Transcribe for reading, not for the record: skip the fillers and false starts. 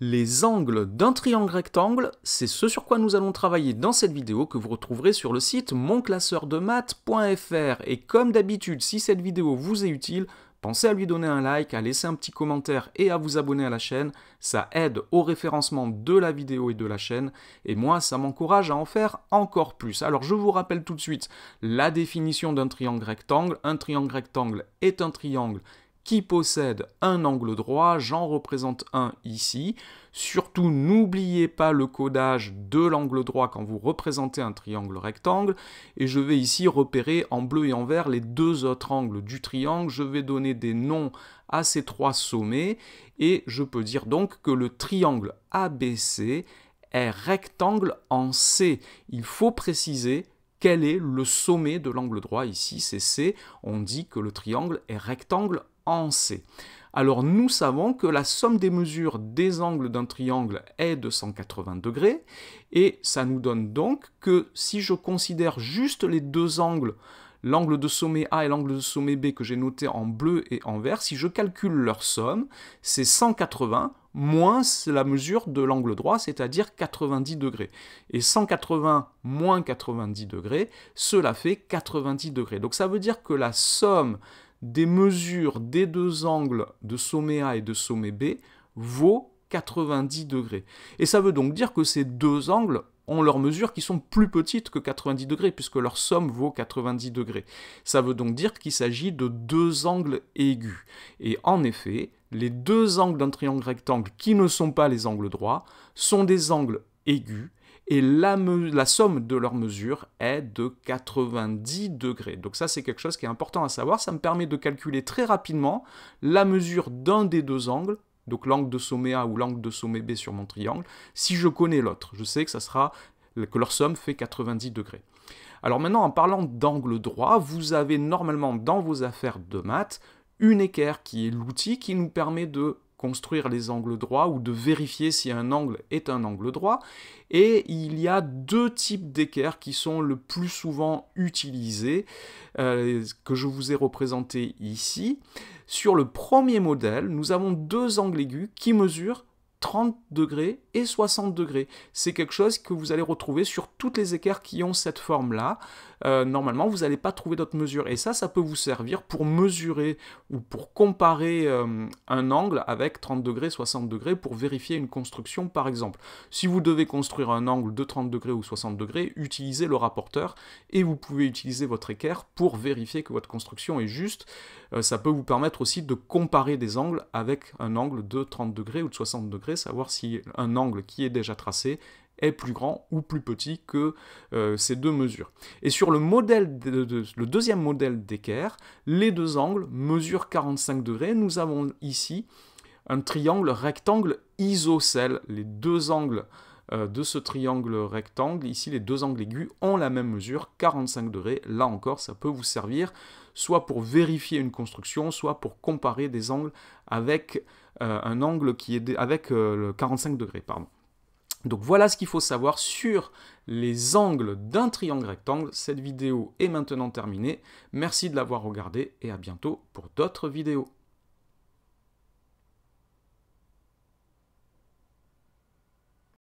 Les angles d'un triangle rectangle, c'est ce sur quoi nous allons travailler dans cette vidéo que vous retrouverez sur le site monclasseurdemaths.fr. Et comme d'habitude, si cette vidéo vous est utile, pensez à lui donner un like, à laisser un petit commentaire et à vous abonner à la chaîne. Ça aide au référencement de la vidéo et de la chaîne. Et moi, ça m'encourage à en faire encore plus. Alors, je vous rappelle tout de suite la définition d'un triangle rectangle. Un triangle rectangle est un triangle qui possède un angle droit, j'en représente un ici. Surtout, n'oubliez pas le codage de l'angle droit quand vous représentez un triangle rectangle. Et je vais ici repérer en bleu et en vert les deux autres angles du triangle. Je vais donner des noms à ces trois sommets. Et je peux dire donc que le triangle ABC est rectangle en C. Il faut préciser quel est le sommet de l'angle droit. Ici, c'est C. On dit que le triangle est rectangle en C. Alors nous savons que la somme des mesures des angles d'un triangle est de 180 degrés et ça nous donne donc que si je considère juste les deux angles, l'angle de sommet A et l'angle de sommet B que j'ai noté en bleu et en vert, si je calcule leur somme, c'est 180 moins la mesure de l'angle droit, c'est-à-dire 90 degrés. Et 180 moins 90 degrés, cela fait 90 degrés. Donc ça veut dire que la somme des mesures des deux angles de sommet A et de sommet B vaut 90 degrés. Et ça veut donc dire que ces deux angles ont leurs mesures qui sont plus petites que 90 degrés, puisque leur somme vaut 90 degrés. Ça veut donc dire qu'il s'agit de deux angles aigus. Et en effet, les deux angles d'un triangle rectangle qui ne sont pas les angles droits sont des angles aigus, et la somme de leurs mesures est de 90 degrés. Donc ça, c'est quelque chose qui est important à savoir. Ça me permet de calculer très rapidement la mesure d'un des deux angles, donc l'angle de sommet A ou l'angle de sommet B sur mon triangle, si je connais l'autre. Je sais que leur somme fait 90 degrés. Alors maintenant, en parlant d'angle droit, vous avez normalement dans vos affaires de maths une équerre qui est l'outil qui nous permet de construire les angles droits ou de vérifier si un angle est un angle droit. Et il y a deux types d'équerres qui sont le plus souvent utilisés, que je vous ai représentés ici. Sur le premier modèle, nous avons deux angles aigus qui mesurent 30 degrés et 60 degrés. C'est quelque chose que vous allez retrouver sur toutes les équerres qui ont cette forme-là. Normalement, vous n'allez pas trouver d'autres mesures. Et ça peut vous servir pour mesurer ou pour comparer un angle avec 30 degrés, 60 degrés pour vérifier une construction, par exemple. Si vous devez construire un angle de 30 degrés ou 60 degrés, utilisez le rapporteur et vous pouvez utiliser votre équerre pour vérifier que votre construction est juste. Ça peut vous permettre aussi de comparer des angles avec un angle de 30 degrés ou de 60 degrés, savoir si un angle qui est déjà tracé est plus grand ou plus petit que ces deux mesures. Et sur le deuxième modèle d'équerre, les deux angles mesurent 45 degrés. Nous avons ici un triangle rectangle isocèle. Les deux angles de ce triangle rectangle, ici les deux angles aigus, ont la même mesure, 45 degrés. Là encore, ça peut vous servir soit pour vérifier une construction, soit pour comparer des angles avec un angle qui est avec le 45 degrés, pardon. Donc voilà ce qu'il faut savoir sur les angles d'un triangle rectangle. Cette vidéo est maintenant terminée. Merci de l'avoir regardée et à bientôt pour d'autres vidéos.